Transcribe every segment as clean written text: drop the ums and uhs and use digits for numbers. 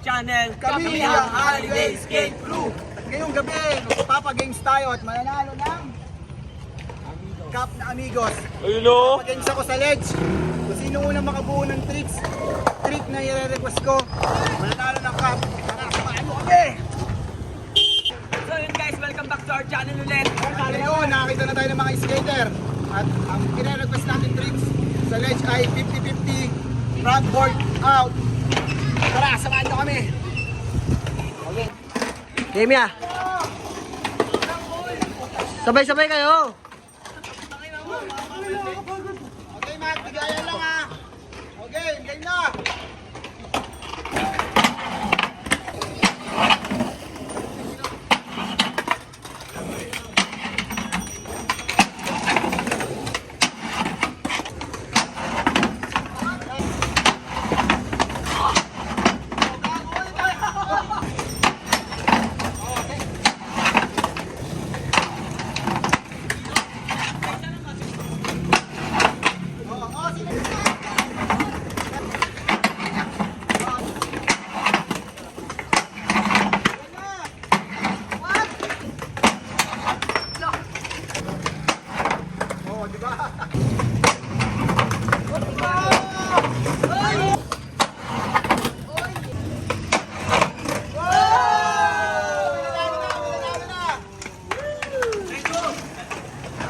channel. Kami ang Holiday Skate Crew. At ngayong gabi, magpapagames tayo at mananalo ng Cup na Amigos. Ayun o. Pagames ako sa ledge. Kung sino unang makabuo ng trick na i-request ko, mananalo ng cup. Tara, samahan mo kami! So yun guys, welcome back to our channel ulit. Ngayon, nakakita na tayo ng mga skater. At ang i-request natin tricks sa ledge ay 50-50 front board out. Tara, samahan nyo kami! Game ya. Sabay-sabay kayo. Okay, Matt, bigayan lang ha. Okay, game na.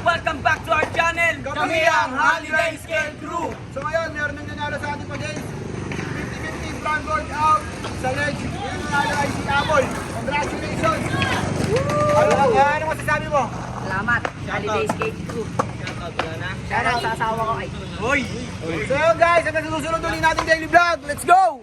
Welcome back to our channel. Kami ang Holiday Skate Crew. So ngayon, meron nang nanalo sa ating pag-games. 50-50 front board out sa ledge. Yung nanalo ay si Aboy. Congratulations! Ano masasabi mo? Salamat, Holiday Skate Crew. Shoutout sa asawa ko ay. Hoy. So yun guys, hanggang sa susunod ulit natin daily vlog. Let's go!